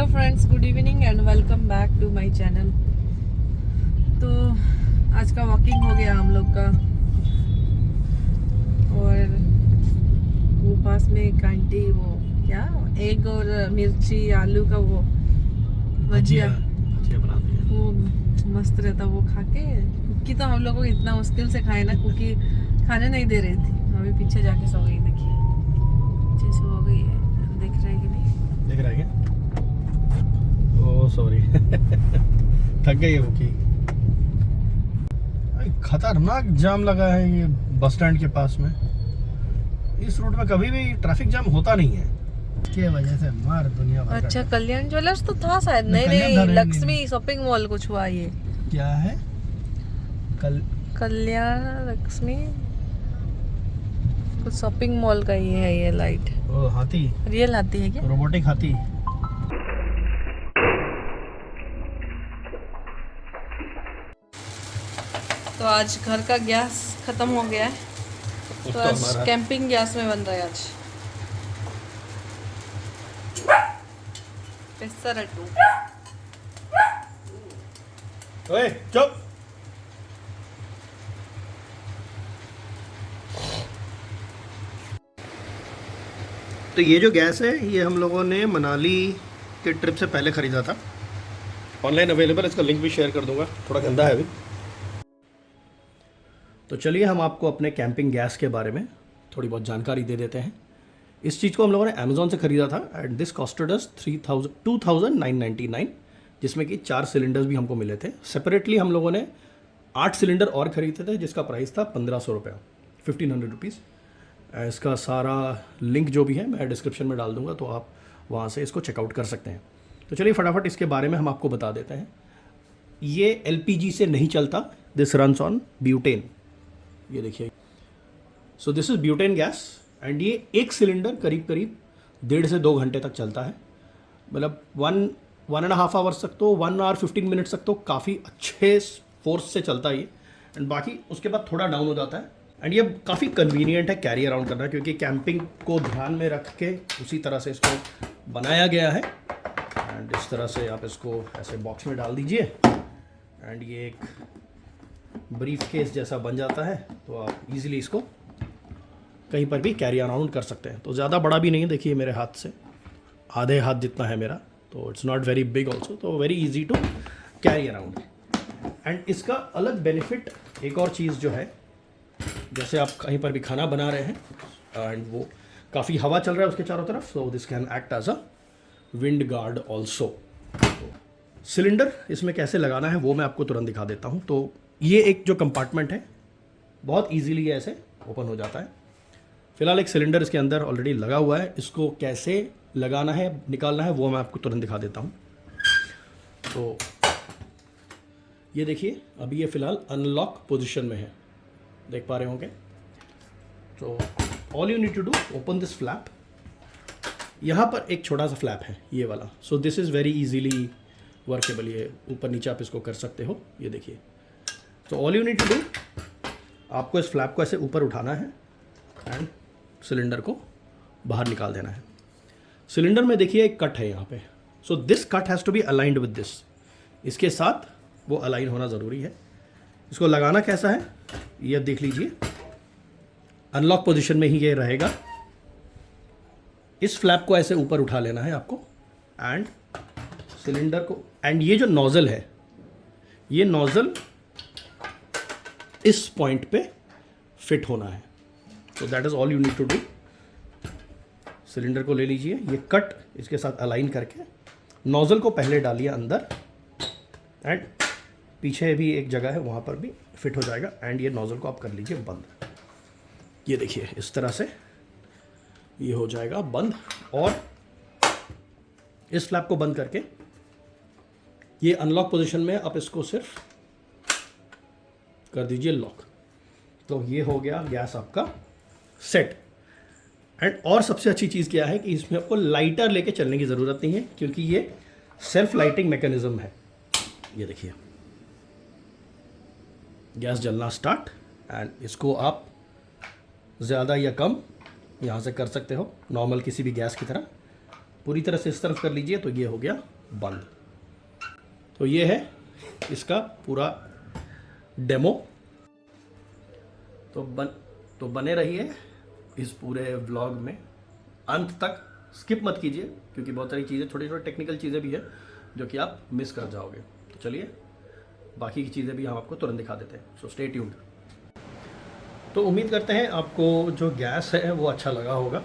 Hello friends, good evening and welcome back to my channel. तो आज का walking हो गया हम लोग का, और वो पास में एक आंटी वो क्या एग और मिर्ची आलू का वो भजिया बनाती है। वो मस्त रहता, वो खा के कुकी तो हम लोग को इतना मुश्किल से खाए ना, कुकी खाने नहीं दे रही थी। अभी पीछे जाके सो गई, देखिए पीछे सो गई है, देख रहे हैं कि नहीं? देख रहा है क्या? ओह सॉरी थक गई है वो की। खतरनाक जाम लगा है ये बस स्टैंड के पास में। इस रूट में कभी भी ट्रैफिक जाम होता नहीं है, के वजह से मार दुनिया भर। अच्छा, कल्याण ज्वेलर्स तो था शायद। नहीं नहीं, लक्ष्मी शॉपिंग मॉल कुछ हुआ ये। क्या है? कल्याण लक्ष्मी कुछ शॉपिंग मॉल का ही है ये लाइट। ओ हाथी, रियल हाथी है क्या? रोबोटिक हाथी। तो आज घर का गैस खत्म हो गया है, तो आज कैंपिंग गैस में बन रहा है आज पेसरट्टू। ओए चुप। तो ये जो गैस है ये हम लोगों ने मनाली के ट्रिप से पहले ख़रीदा था, ऑनलाइन अवेलेबल। इसका लिंक भी शेयर कर दूंगा, थोड़ा गंदा है अभी। तो चलिए हम आपको अपने कैंपिंग गैस के बारे में थोड़ी बहुत जानकारी दे देते हैं। इस चीज़ को हम लोगों ने अमेज़ॉन से ख़रीदा था एंड दिस कॉस्टेड अस 2999, जिसमें कि 4 सिलेंडर्स भी हमको मिले थे। सेपरेटली हम लोगों ने 8 सिलेंडर और ख़रीदे थे, जिसका प्राइस था 1500 रुपये, 1500 रुपीज़। इसका सारा लिंक जो भी है मैं डिस्क्रिप्शन में डाल दूंगा, तो आप वहाँ से इसको चेकआउट कर सकते हैं। तो चलिए फटाफट इसके बारे में हम आपको बता देते हैं। ये एलपीजी से नहीं चलता, दिस रन्स ऑन ब्यूटेन। ये देखिए, सो this is butane gas and ये एक सिलेंडर करीब 1.5 से 2 घंटे तक चलता है। मतलब 1.5 आवर्स तक, तो 1 आवर 15 मिनट्स तक तो काफ़ी अच्छे फोर्स से चलता है ये। एंड बाकी उसके बाद थोड़ा डाउन हो जाता है। एंड ये काफ़ी कन्वीनियंट है कैरी अराउंड करना, क्योंकि कैंपिंग को ध्यान में रख के उसी तरह से इसको बनाया गया है। एंड इस तरह से आप इसको ऐसे बॉक्स में डाल दीजिए एंड ये एक ब्रीफ केस जैसा बन जाता है, तो आप इजीली इसको कहीं पर भी कैरी अराउंड कर सकते हैं। तो ज़्यादा बड़ा भी नहीं है, देखिए मेरे हाथ से आधे हाथ जितना है मेरा, तो it's not very big also, तो very easy to carry around. And इसका अलग बेनिफिट एक और चीज़ जो है, जैसे आप कहीं पर भी खाना बना रहे हैं एंड वो काफ़ी हवा चल रहा है उसके चारों तरफ, so this can act as a wind guard also. Cylinder इसमें कैसे लगाना है वो मैं आपको तुरंत दिखा देता हूँ। तो ये एक जो कंपार्टमेंट है बहुत ईजीली ऐसे ओपन हो जाता है। फिलहाल एक सिलेंडर इसके अंदर ऑलरेडी लगा हुआ है, इसको कैसे लगाना है निकालना है वो मैं आपको तुरंत दिखा देता हूँ। तो ये देखिए, अभी ये फ़िलहाल अनलॉक पोजीशन में है, देख पा रहे होंगे। तो all you need to do, open this flap. यहाँ पर एक छोटा सा फ्लैप है ये वाला, so this is very easily workable. ये ऊपर नीचे आप इसको कर सकते हो, ये देखिए। तो all you need to do, आपको इस फ्लैप को ऐसे ऊपर उठाना है एंड सिलेंडर को बाहर निकाल देना है। सिलेंडर में देखिए एक कट है यहाँ पे, so this cut has to be aligned with this, इसके साथ वो अलाइन होना ज़रूरी है। इसको लगाना कैसा है ये देख लीजिए, अनलॉक पोजीशन में ही ये रहेगा। इस फ्लैप को ऐसे ऊपर उठा लेना है आपको एंड सिलेंडर को, एंड ये जो नोज़ल है, ये नोज़ल इस पॉइंट पे फिट होना है। तो that is all you need to do. Cylinder को ले लीजिए, ये कट इसके साथ अलाइन करके नोज़ल को पहले डालिए अंदर एंड पीछे भी एक जगह है वहाँ पर भी फिट हो जाएगा। एंड ये नोज़ल को आप कर लीजिए बंद, ये देखिए इस तरह से ये हो जाएगा बंद। और इस फ्लैप को बंद करके ये अनलॉक पोजीशन में आप इसको सिर्फ कर दीजिए लॉक। तो ये हो गया गैस आपका सेट। एंड और सबसे अच्छी चीज़ क्या है कि इसमें आपको लाइटर लेके चलने की ज़रूरत नहीं है, क्योंकि ये सेल्फ लाइटिंग मैकेनिज्म है। ये देखिए गैस जलना स्टार्ट, एंड इसको आप ज़्यादा या कम यहाँ से कर सकते हो, नॉर्मल किसी भी गैस की तरह। पूरी तरह से इस तरफ कर लीजिए तो ये हो गया बंद। तो ये है इसका पूरा डेमो। तो बने रहिए इस पूरे व्लॉग में अंत तक, स्किप मत कीजिए क्योंकि बहुत सारी चीज़ें, छोटी छोटी टेक्निकल चीज़ें भी है जो कि आप मिस कर जाओगे। तो चलिए बाकी की चीज़ें भी हम आपको तुरंत दिखा देते हैं। So stay tuned. तो उम्मीद करते हैं आपको जो गैस है वो अच्छा लगा होगा।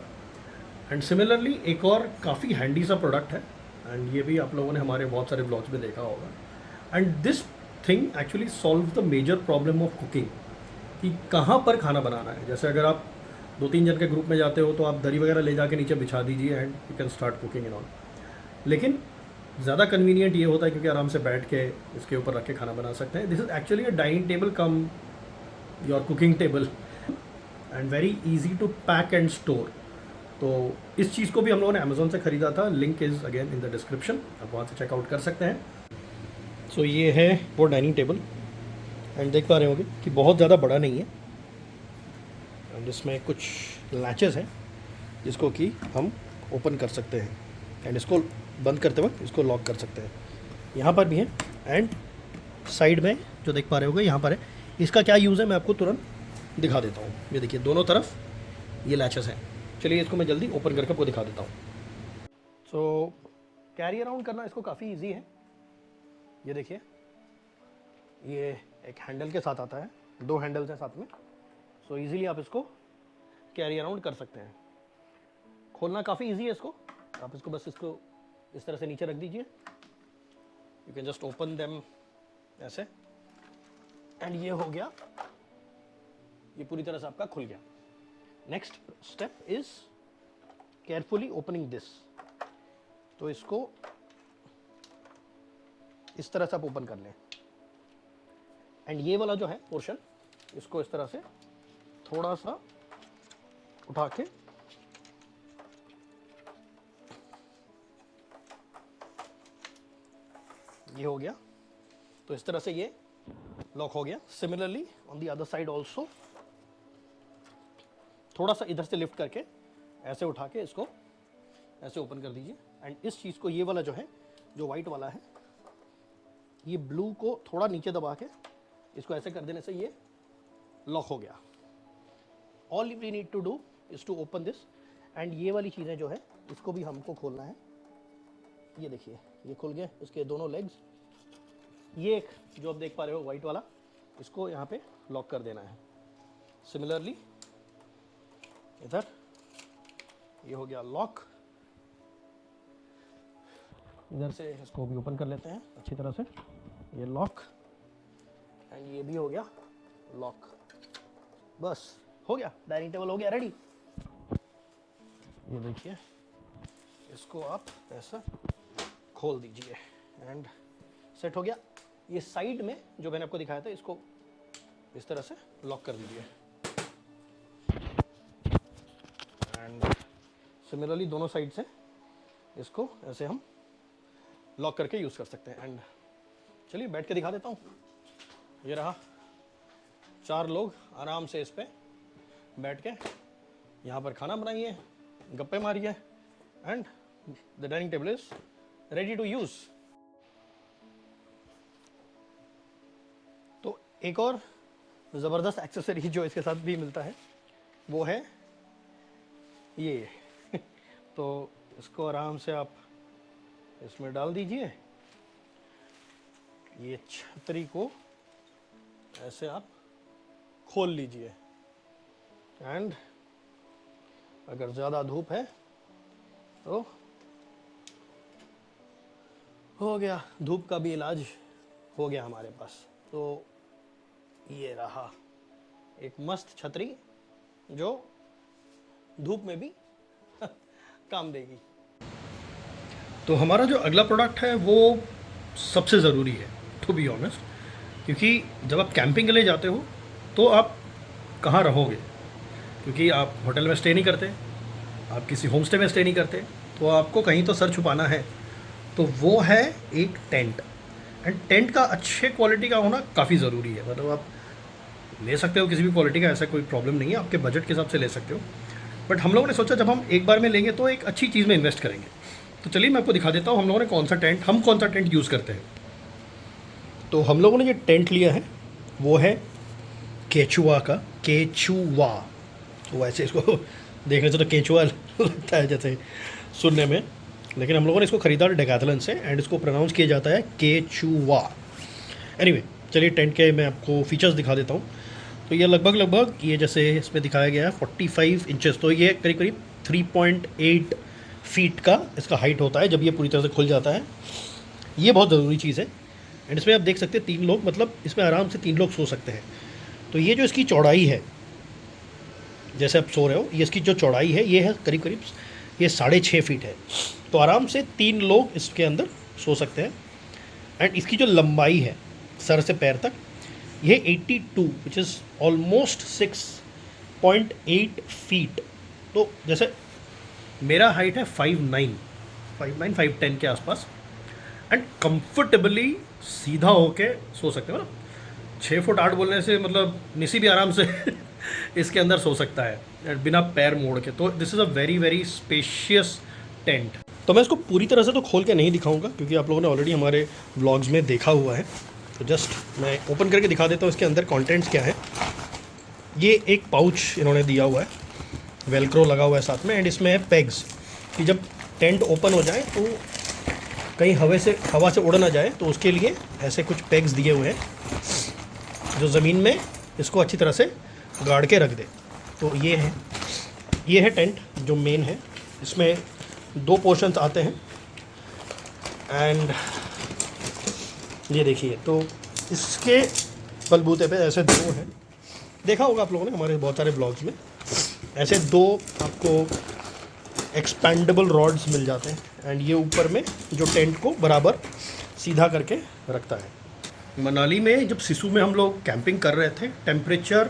एंड सिमिलरली एक और काफ़ी हैंडी सा प्रोडक्ट है, एंड ये भी आप लोगों ने हमारे बहुत सारे ब्लॉग्स में देखा होगा। And this thing actually solve the major problem of cooking, कि कहाँ पर खाना बनाना है। जैसे अगर आप 2-3 जन के ग्रुप में जाते हो तो आप दरी वगैरह ले जाके नीचे बिछा दीजिए and you can start cooking and all. लेकिन ज़्यादा कन्वीनियंट ये होता है क्योंकि आराम से बैठ के इसके ऊपर रख के खाना बना सकते हैं। This is actually a dining table cum your cooking table and very easy to pack and store. तो इस चीज़ को भी हम लोगों ने अमेज़ॉन से ख़रीदा था, link is again in the description, आप वहाँ से चेकआउट कर सकते हैं। सो ये है वो डाइनिंग टेबल, एंड देख पा रहे होंगे कि बहुत ज़्यादा बड़ा नहीं है, एंड इसमें कुछ लैचेस हैं जिसको कि हम ओपन कर सकते हैं, एंड इसको बंद करते वक्त इसको लॉक कर सकते हैं। यहाँ पर भी है, एंड साइड में जो देख पा रहे होंगे यहाँ पर है। इसका क्या यूज़ है मैं आपको तुरंत दिखा देता हूँ। ये देखिए दोनों तरफ ये लैचेस हैं। चलिए इसको मैं जल्दी ओपन करके आपको दिखा देता हूँ। सो कैरी अराउंड करना इसको काफ़ी ईजी है। ये देखिए ये एक हैंडल के साथ आता है, 2 हैंडल्स हैं साथ में। सो इजीली आप इसको कैरी अराउंड कर सकते हैं। खोलना काफ़ी इजी है इसको। आप इसको बस इसको इस तरह से नीचे रख दीजिए, you can just open them ऐसे, एंड ये हो गया, ये पूरी तरह से आपका खुल गया। Next step is carefully opening this. तो इसको इस तरह से आप ओपन कर लें, एंड ये वाला जो है पोर्शन इसको इस तरह से थोड़ा सा उठा के ये हो गया। तो इस तरह से ये लॉक हो गया। Similarly on the other side also थोड़ा सा इधर से लिफ्ट करके ऐसे उठा के इसको ऐसे ओपन कर दीजिए, एंड इस चीज़ को, ये वाला जो है, जो वाइट वाला है, ये ब्लू को थोड़ा नीचे दबा के इसको ऐसे कर देने से ये लॉक हो गया। All we need to do is to open this, and ये वाली चीज़ें जो है इसको भी हमको खोलना है। ये देखिए ये खुल गए इसके दोनों लेग्स। ये एक जो आप देख पा रहे हो वाइट वाला, इसको यहाँ पे लॉक कर देना है। सिमिलरली इधर ये हो गया लॉक। इधर से इसको भी ओपन कर लेते हैं अच्छी तरह से, ये लॉक, एंड ये भी हो गया लॉक। बस हो गया, डाइनिंग टेबल हो गया रेडी। ये देखिए इसको आप ऐसा खोल दीजिए एंड सेट हो गया। ये साइड में जो मैंने आपको दिखाया था इसको इस तरह से लॉक कर दीजिए, एंड सिमिलरली दोनों साइड से इसको ऐसे हम लॉक करके यूज़ कर सकते हैं। एंड चलिए बैठ के दिखा देता हूँ। ये रहा, 4 लोग आराम से इस पे बैठ के यहाँ पर खाना बनाइए, गप्पे मारिए, and the dining table is ready to use. तो एक और ज़बरदस्त एक्सेसरी जो इसके साथ भी मिलता है वो है ये तो इसको आराम से आप इसमें डाल दीजिए। ये छतरी को ऐसे आप खोल लीजिए, एंड अगर ज़्यादा धूप है तो हो गया, धूप का भी इलाज हो गया हमारे पास। तो ये रहा एक मस्त छतरी जो धूप में भी काम देगी। तो हमारा जो अगला प्रोडक्ट है वो सबसे ज़रूरी है टू बी ऑनेस्ट, क्योंकि जब आप कैंपिंग के लिए जाते हो तो आप कहाँ रहोगे, क्योंकि आप होटल में स्टे नहीं करते, आप किसी होम स्टे में स्टे नहीं करते, तो आपको कहीं तो सर छुपाना है। तो वो है एक टेंट, एंड टेंट का अच्छे क्वालिटी का होना काफ़ी ज़रूरी है। मतलब आप ले सकते हो किसी भी क्वालिटी का, ऐसा कोई प्रॉब्लम नहीं है, आपके बजट के हिसाब से ले सकते हो। बट हम लोगों ने सोचा जब हम एक बार में लेंगे तो एक अच्छी चीज़ में इन्वेस्ट करेंगे। तो चलिए मैं आपको दिखा देता हूँ हम लोगों ने कौन सा टेंट यूज़ करते हैं। तो हम लोगों ने जो टेंट लिया है वो है केचुआ का, केचुआ। तो वैसे इसको देखने से तो केचुआ लगता है जैसे सुनने में, लेकिन हम लोगों ने इसको ख़रीदा डेकाथलन से एंड इसको प्रोनाउंस किया जाता है केचुआ। एनीवे चलिए टेंट के मैं आपको फीचर्स दिखा देता हूँ। तो ये लगभग ये जैसे इसमें दिखाया गया है 45 इंचेस, तो ये करीब करीब 3.8 फीट का इसका हाइट होता है जब ये पूरी तरह से खुल जाता है। ये बहुत ज़रूरी चीज़ है एंड इसमें आप देख सकते हैं 3 लोग, मतलब इसमें आराम से 3 लोग सो सकते हैं। तो ये जो इसकी चौड़ाई है, जैसे आप सो रहे हो, ये इसकी जो चौड़ाई है ये है करीब करीब ये 6.5 फीट है। तो आराम से 3 लोग इसके अंदर सो सकते हैं। एंड इसकी जो लंबाई है सर से पैर तक, ये 82 विच इज़ ऑलमोस्ट 6.8 फीट। तो जैसे मेरा हाइट है 5'10" के आसपास एंड कंफर्टेबली सीधा होके सो सकते हो। मतलब 6 फुट 8 बोलने से मतलब निसी भी आराम से इसके अंदर सो सकता है बिना पैर मोड़ के। तो this is a very very spacious tent. तो मैं इसको पूरी तरह से तो खोल के नहीं दिखाऊंगा क्योंकि आप लोगों ने ऑलरेडी हमारे व्लॉग्स में देखा हुआ है। तो जस्ट मैं ओपन करके दिखा देता हूँ इसके अंदर कंटेंट्स क्या है। ये एक पाउच इन्होंने दिया हुआ है, वेलक्रो लगा हुआ है साथ में एंड इसमें है पेग्स कि जब टेंट ओपन हो जाए तो कहीं हवा से उड़ ना जाए, तो उसके लिए ऐसे कुछ पेग्स दिए हुए हैं जो ज़मीन में इसको अच्छी तरह से गाड़ के रख दे। तो ये है टेंट जो मेन है। इसमें 2 पोर्शंस आते हैं एंड ये देखिए, तो इसके बलबूते पे ऐसे 2 हैं, देखा होगा आप लोगों ने हमारे बहुत सारे ब्लॉग्स में। ऐसे 2 आपको एक्सपेंडेबल रॉड्स मिल जाते हैं एंड ये ऊपर में जो टेंट को बराबर सीधा करके रखता है। मनाली में जब सिसु में हम लोग कैंपिंग कर रहे थे, टेम्परेचर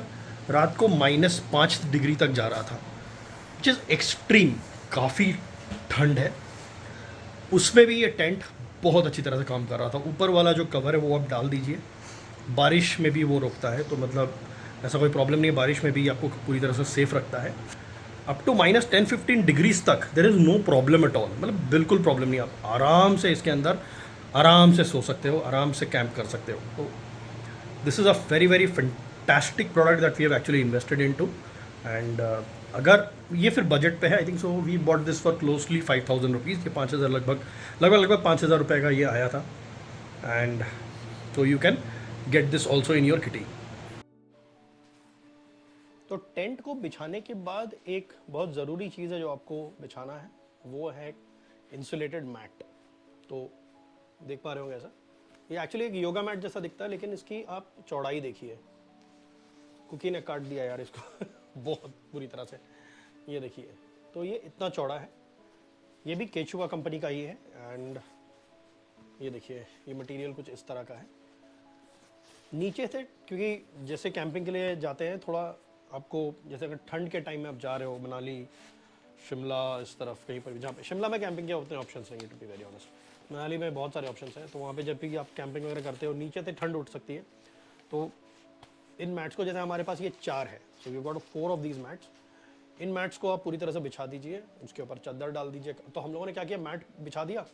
रात को -5 डिग्री तक जा रहा था, विच इज़ एक्सट्रीम, काफ़ी ठंड है। उसमें भी ये टेंट बहुत अच्छी तरह से काम कर रहा था। ऊपर वाला जो कवर है वो आप डाल दीजिए, बारिश में भी वो रोकता है, तो मतलब ऐसा कोई प्रॉब्लम नहीं है, बारिश में भी आपको पूरी तरह से सेफ रखता है। अप टू -10-15 डिग्रीज तक there is no problem at all, मतलब बिल्कुल प्रॉब्लम नहीं। आप आराम से इसके अंदर आराम से सो सकते हो, आराम से कैंप कर सकते हो। तो this is a very very fantastic product that we have actually invested into. And अगर ये फिर बजट पे है, I think so we bought this for closely 5,000 rupees. ये 5,000 लगभग 5,000 रुपये का ये आया था। एंड तो you can get this also in your kitty. तो टेंट को बिछाने के बाद एक बहुत ज़रूरी चीज़ है जो आपको बिछाना है, वो है इंसुलेटेड मैट। तो देख पा रहे होंगे ऐसा, ये एक्चुअली एक योगा मैट जैसा दिखता है, लेकिन इसकी आप चौड़ाई देखिए। कुकी ने काट दिया यार इसको बहुत बुरी तरह से। ये देखिए, तो ये इतना चौड़ा है। ये भी केचुआ कंपनी का ही है एंड ये देखिए, ये मटेरियल कुछ इस तरह का है। नीचे से, क्योंकि जैसे कैंपिंग के लिए जाते हैं, थोड़ा आपको जैसे अगर ठंड के टाइम में आप जा रहे हो मनाली, शिमला, इस तरफ कहीं पर भी, जहाँ पे शिमला में कैंपिंग के उतने ऑप्शंस नहीं है to be very honest. Manali में बहुत सारे ऑप्शंस हैं, तो वहाँ पे जब भी आप कैंपिंग वगैरह करते हो, नीचे से ठंड उठ सकती है। तो इन मैट्स को, जैसे हमारे पास ये 4 है, so we got 4 of these mats. इन मैट्स को आप पूरी तरह से बिछा दीजिए, उसके ऊपर चादर डाल दीजिए। तो हम लोगों ने क्या किया, मैट बिछा दिया,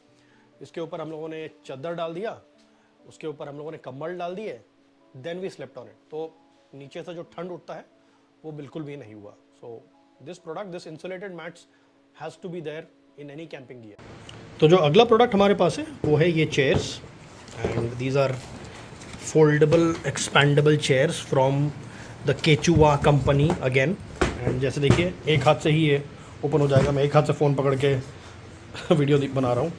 इसके ऊपर हम लोगों ने चादर डाल दिया, उसके ऊपर हम लोगों ने कंबल डाल दिए, then we slept on it. तो नीचे से जो ठंड उठता है वो बिल्कुल भी नहीं हुआ। So this product, this insulated mats has to be there in any camping gear. तो जो अगला प्रोडक्ट हमारे पास है वो है ये chairs, and these are foldable expandable chairs from the Quechua company again. And जैसे देखिए, एक हाथ से ही ये ओपन हो जाएगा। मैं एक हाथ से फ़ोन पकड़ के वीडियो बना रहा हूँ।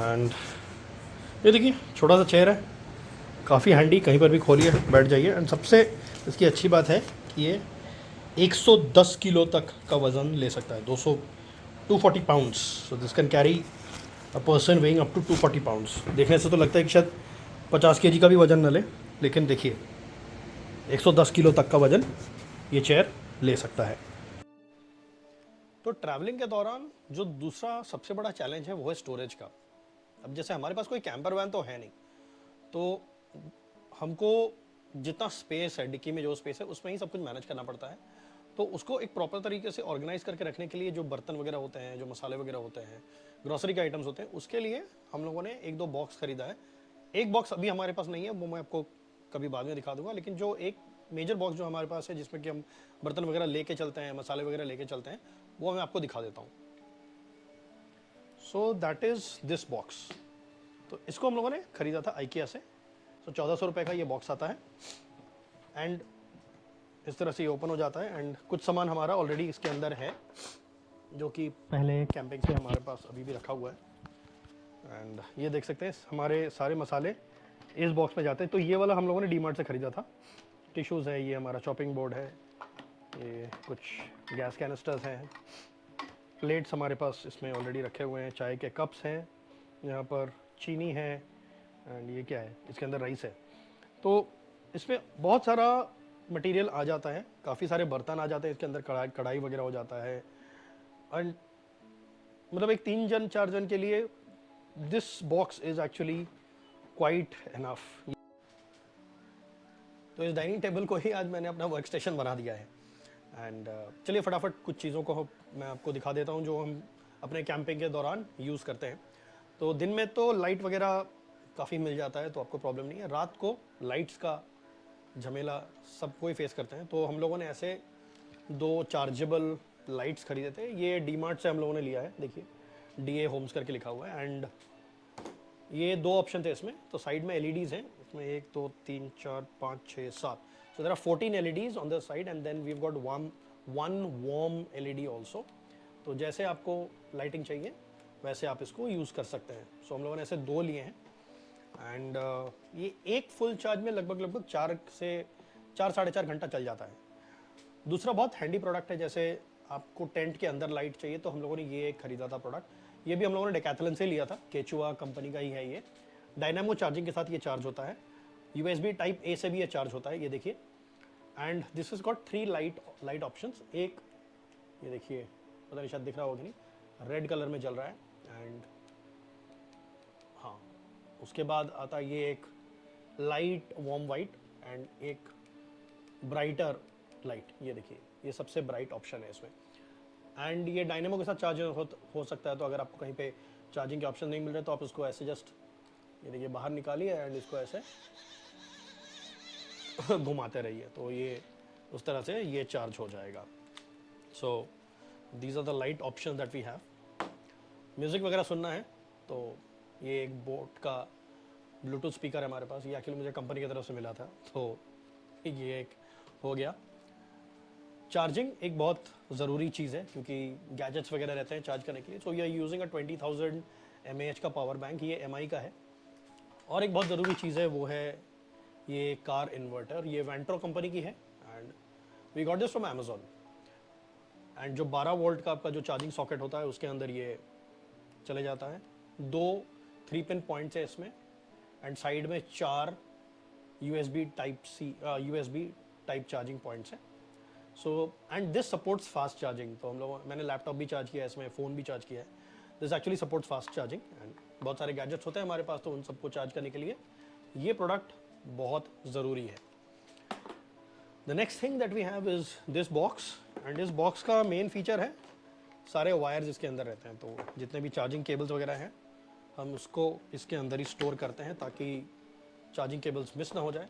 एंड ये देखिए, छोटा सा चेयर है, काफ़ी हैंडी, कहीं पर भी खोलिए बैठ जाइए। एंड सबसे इसकी अच्छी बात है कि ये 110 किलो तक का वज़न ले सकता है, 240 pounds. So this can carry a person weighing up to 240 pounds. देखने से तो लगता है कि शायद 50 केजी का भी वज़न न ले, लेकिन देखिए 110 किलो तक का वज़न ये चेयर ले सकता है। तो ट्रैवलिंग के दौरान जो दूसरा सबसे बड़ा चैलेंज है वो है स्टोरेज का। अब जैसे हमारे पास कोई कैंपर वैन तो है नहीं, तो हमको जितना स्पेस है डिक्की में, जो स्पेस है उसमें ही सब कुछ मैनेज करना पड़ता है। तो उसको एक प्रॉपर तरीके से ऑर्गेनाइज करके रखने के लिए जो बर्तन वगैरह होते हैं, जो मसाले वगैरह होते हैं, ग्रोसरी के आइटम्स होते हैं, उसके लिए हम लोगों ने 1-2 बॉक्स खरीदा है। एक बॉक्स अभी हमारे पास नहीं है, वो मैं आपको कभी बाद में दिखा दूंगा, लेकिन जो एक मेजर बॉक्स जो हमारे पास है जिसमें कि हम बर्तन वगैरह लेके चलते हैं, मसाले वगैरह लेके चलते हैं, वो मैं आपको दिखा देता हूँ। So that is this box. तो इसको हम लोगों ने खरीदा था IKEA से। सो 1400 रुपये का ये बॉक्स आता है एंड इस तरह से ये ओपन हो जाता है एंड कुछ सामान हमारा ऑलरेडी इसके अंदर है जो कि पहले कैंपिंग से हमारे पास अभी भी रखा हुआ है। एंड ये देख सकते हैं हमारे सारे मसाले इस बॉक्स में जाते हैं। तो ये वाला हम लोगों ने डीमार्ट से ख़रीदा था। टिश्यूज़ है, ये हमारा चॉपिंग बोर्ड है, ये कुछ गैस कैनिस्टर्स हैं, प्लेट्स हमारे पास इसमें ऑलरेडी रखे हुए हैं, चाय के कप्स हैं, यहाँ पर चीनी है एंड ये क्या है, इसके अंदर राइस है। तो इसमें बहुत सारा मटेरियल आ जाता है, काफ़ी सारे बर्तन आ जाते हैं इसके अंदर, कढ़ाई वगैरह हो जाता है एंड मतलब एक 3 जन 4 जन के लिए this box is actually quite enough. तो इस डाइनिंग टेबल को ही आज मैंने अपना वर्क स्टेशन बना दिया है एंड चलिए फटाफट कुछ चीज़ों को मैं आपको दिखा देता हूँ जो हम अपने कैंपिंग के दौरान यूज़ करते हैं। तो दिन में तो लाइट वगैरह काफ़ी मिल जाता है तो आपको प्रॉब्लम नहीं है, रात को लाइट्स का झमेला सब कोई फेस करते हैं। तो हम लोगों ने ऐसे 2 चार्जेबल लाइट्स खरीदे थे, ये डीमार्ट से हम लोगों ने लिया है, देखिए DA होम्स करके लिखा हुआ है एंड ये 2 ऑप्शन थे इसमें। तो साइड में LEDs हैं, इसमें 1 2 3 4 5 6 7, so there are 14 LEDs on the side and then we have got one warm LED also. तो जैसे आपको लाइटिंग चाहिए वैसे आप इसको यूज़ कर सकते हैं। सो हम लोगों ने ऐसे 2 लिए हैं एंड ये एक फुल चार्ज में लगभग 4 से 4-4.5 घंटा चल जाता है। दूसरा बहुत हैंडी प्रोडक्ट है, जैसे आपको टेंट के अंदर लाइट चाहिए तो हम लोगों ने ये एक खरीदा था प्रोडक्ट, ये भी हम लोगों ने डेकैथलन से लिया था, केचुआ कंपनी का ही है ये। डायनामो चार्जिंग के साथ ये चार्ज होता है, USB टाइप A से भी ये चार्ज होता है, ये देखिए। And this is got 3 light options. एक ये देखिए, पता नहीं शायद दिख रहा होगा नहीं, रेड कलर में जल रहा है एंड हाँ, उसके बाद आता है ये एक लाइट वार्म वाइट एंड एक ब्राइटर लाइट, ये देखिए ये सबसे ब्राइट ऑप्शन है इसमें। एंड ये डायनेमो के साथ चार्ज हो सकता है, तो अगर आपको कहीं पे चार्जिंग के ऑप्शन नहीं मिल रहे तो आप इसको ऐसे जस्ट ये देखिए बाहर निकालिए एंड इसको ऐसे घुमाते रहिए, तो ये उस तरह से ये चार्ज हो जाएगा। So these are the light option that we have. Music वगैरह सुनना है तो ये एक बोट का ब्लूटूथ स्पीकर है हमारे पास, ये एक्चुअली मुझे कंपनी की तरफ से मिला था, तो ये एक हो गया। चार्जिंग एक बहुत ज़रूरी चीज़ है क्योंकि गैजेट्स वगैरह रहते हैं चार्ज करने के लिए। So we are using a 20,000 mAh का पावर बैंक, ये MI का है। और एक बहुत ज़रूरी चीज़ है वो है ये कार इन्वर्टर, ये वेंट्रो कंपनी की है and we got this from Amazon. And जो 12 वोल्ट का आपका जो चार्जिंग सॉकेट होता है उसके अंदर ये चले जाता है। 2 3-पिन पॉइंट्स है इसमें एंड साइड में 4 USB टाइप चार्जिंग पॉइंट्स हैं। So and this supports fast charging. तो हम लोग, मैंने लैपटॉप भी चार्ज किया है इसमें, फ़ोन भी चार्ज किया है। This actually supports fast charging and बहुत सारे गैजेट्स होते हैं हमारे पास, तो उन सबको चार्ज करने के लिए ये प्रोडक्ट बहुत ज़रूरी है। The next thing that we have is this box and इस बॉक्स का मेन फीचर है सारे वायर्स इसके अंदर रहते हैं। तो जितने भी चार्जिंग केबल्स वगैरह हैं हम उसको इसके अंदर ही स्टोर करते हैं ताकि चार्जिंग केबल्स मिस ना हो जाए।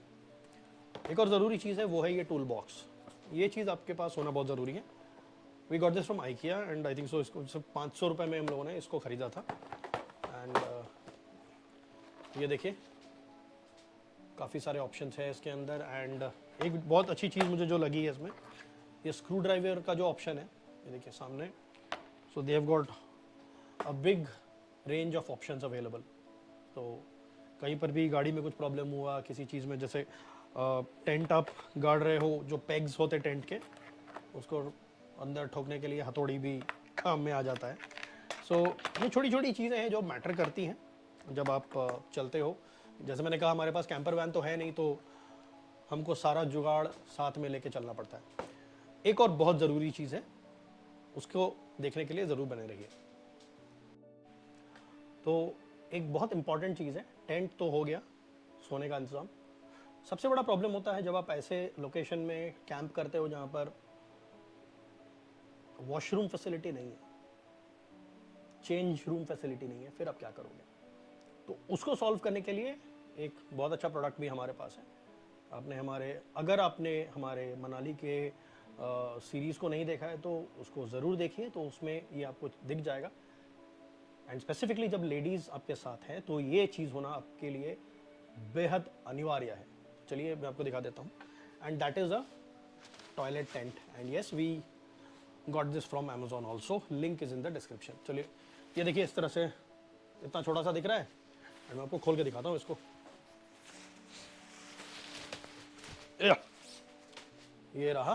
एक और ज़रूरी चीज़ है वो है ये टूल बॉक्स, ये चीज़ आपके पास होना बहुत ज़रूरी है। We got this from IKEA and I think so इसको सिर्फ 500 रुपये में हम लोगों ने इसको ख़रीदा था। एंड ये देखिए काफ़ी सारे ऑप्शंस है इसके अंदर। एंड एक बहुत अच्छी चीज़ मुझे जो लगी है इसमें, ये स्क्रू ड्राइवर का जो ऑप्शन है, ये देखिए सामने। So they have got a big range of options available. तो कहीं पर भी गाड़ी में कुछ प्रॉब्लम हुआ किसी चीज़ में, जैसे टेंट आप गाड़ रहे हो, जो पेग्स होते टेंट के, उसको अंदर ठोकने के लिए हथौड़ी भी काम में आ जाता है। सो ये छोटी छोटी चीज़ें हैं जो मैटर करती हैं जब आप चलते हो। जैसे मैंने कहा हमारे पास कैंपर वैन तो है नहीं, तो हमको सारा जुगाड़ साथ में लेके चलना पड़ता है। एक और बहुत ज़रूरी चीज़ है, उसको देखने के लिए ज़रूर बने रहिए। तो एक बहुत इंपॉर्टेंट चीज़ है, टेंट तो हो गया, सोने का इंतज़ाम। सबसे बड़ा प्रॉब्लम होता है जब आप ऐसे लोकेशन में कैंप करते हो जहाँ पर वॉशरूम फैसिलिटी नहीं है, चेंज रूम फैसिलिटी नहीं है, फिर आप क्या करोगे? तो उसको सॉल्व करने के लिए एक बहुत अच्छा प्रोडक्ट भी हमारे पास है। अगर आपने हमारे मनाली के सीरीज़ को नहीं देखा है तो उसको ज़रूर देखिए, तो उसमें ये आपको दिख जाएगा। एंड स्पेसिफिकली जब लेडीज़ आपके साथ हैं तो ये चीज़ होना आपके लिए बेहद अनिवार्य है। चलिए मैं आपको दिखा देता हूँ। And that is a toilet tent, and yes we got this from Amazon also, link is in the description. चलिए ये देखिए, इस तरह से इतना छोटा सा दिख रहा है, एंड मैं आपको खोल के दिखाता हूँ इसको। ये रहा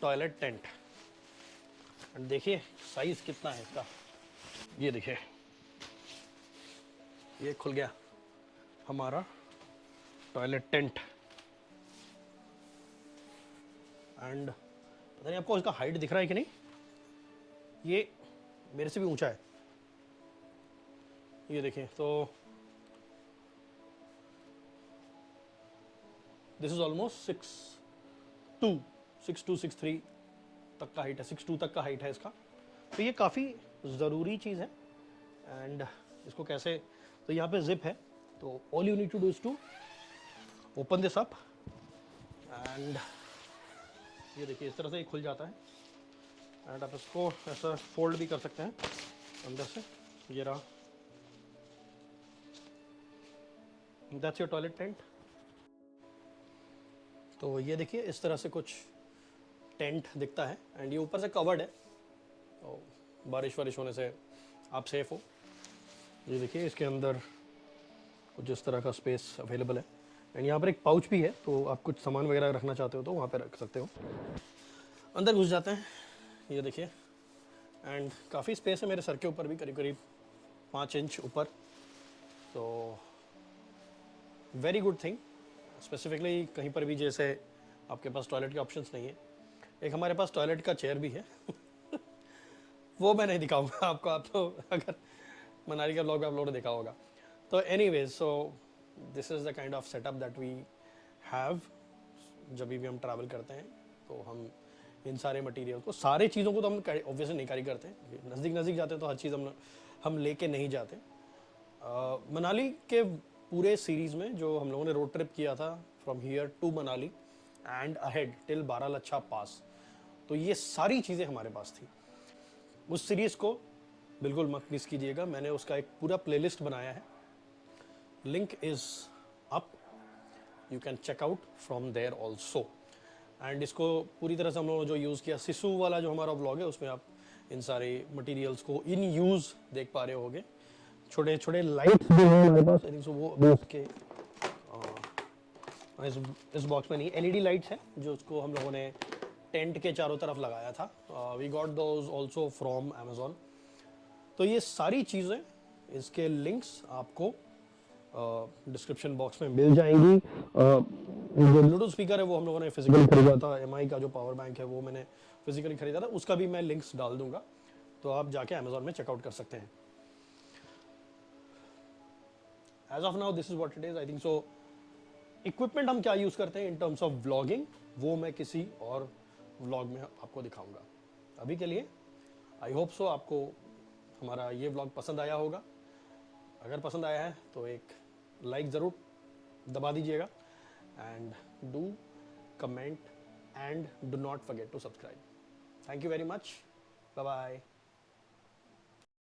टॉयलेट टेंट, एंड देखिए साइज कितना है इसका। ये देखिए, ये खुल गया हमारा टॉयलेट टेंट। एंड पता नहीं आपको इसका हाइट दिख रहा है कि नहीं, ये मेरे से भी ऊंचा है। ये देखिए, तो दिस इज ऑलमोस्ट 6'2", तक का हाइट है, 6'2" तक का हाइट है इसका। तो ये काफ़ी ज़रूरी चीज़ है। एंड इसको कैसे, तो यहाँ पे जिप है, तो all you need to do is to open this up, and ये देखिए इस तरह से ये खुल जाता है। एंड आप इसको ऐसा फोल्ड भी कर सकते हैं अंदर से। ये रहा, दैट्स योर टॉयलेट टेंट। तो ये देखिए इस तरह से कुछ टेंट दिखता है, एंड ये ऊपर से कवर्ड है, तो बारिश वारिश होने से आप सेफ हो। ये देखिए इसके अंदर कुछ इस तरह का स्पेस अवेलेबल है, एंड यहाँ पर एक पाउच भी है, तो आप कुछ सामान वगैरह रखना चाहते हो तो वहाँ पे रख सकते हो। अंदर घुस जाते हैं, ये देखिए, एंड काफ़ी स्पेस है मेरे सर के ऊपर भी, करीब करीब 5 इंच ऊपर। तो वेरी गुड थिंग। स्पेसिफिकली कहीं पर भी जैसे आपके पास टॉयलेट के ऑप्शंस नहीं है, एक हमारे पास टॉयलेट का चेयर भी है वो मैं नहीं दिखाऊंगा आपको, आप तो अगर मनाली का ब्लॉग आप लोगों ने देखा होगा। तो anyways, so this is the kind of setup that we have. जब भी हम ट्रैवल करते हैं तो हम इन सारे मटेरियल को, सारे चीज़ों को तो हम ऑब्वियसली नहीं कैरी करते, नज़दीक जाते हैं तो हर चीज़ हम लेके नहीं जाते। मनाली के पूरे सीरीज़ में जो हम लोगों ने रोड ट्रिप किया था from here to Manali and ahead till Baralacha pass, तो ये सारी चीज़ें हमारे पास थी। उस सीरीज़ को बिल्कुल मत मिस कीजिएगा, मैंने उसका एक पूरा प्लेलिस्ट बनाया है, link is up, you can check out from there also. And इसको पूरी तरह से हम लोगों ने जो यूज़ किया, सिसु वाला जो हमारा ब्लॉग है उसमें आप इन सारे मटेरियल्स को इन यूज़ देख पा रहे होगे। छोटे छोटे लाइट्स भी हैं हमारे पास, आई थिंक सो वो अभी उसके इस बॉक्स में नहीं, एलईडी लाइट्स हैं जो उसको हम लोगों ने टेंट के चारों तरफ लगाया था। We got those also from Amazon। तो ये सारी चीज़ें, इसके लिंक्स आपको डिस्क्रिप्शन बॉक्स में मिल जाएंगी। जो ब्लूटूथ स्पीकर है वो हम लोगों ने फिजिकली खरीदा था, MI का जो पावर बैंक है वो मैंने फिजिकली खरीदा था, उसका भी मैं लिंक्स डाल दूंगा, तो आप जाके Amazon में चेकआउट कर सकते हैं। As of now this is what it is, I think so. Equipment हम क्या यूज़ करते हैं इन टर्म्स ऑफ व्लॉगिंग, वो मैं किसी और व्लॉग में आपको दिखाऊंगा। अभी के लिए आई होप सो आपको हमारा ये व्लॉग पसंद आया होगा। अगर पसंद आया है तो एक लाइक ज़रूर दबा दीजिएगा, and do comment and do not forget to subscribe. Thank you very much, bye bye.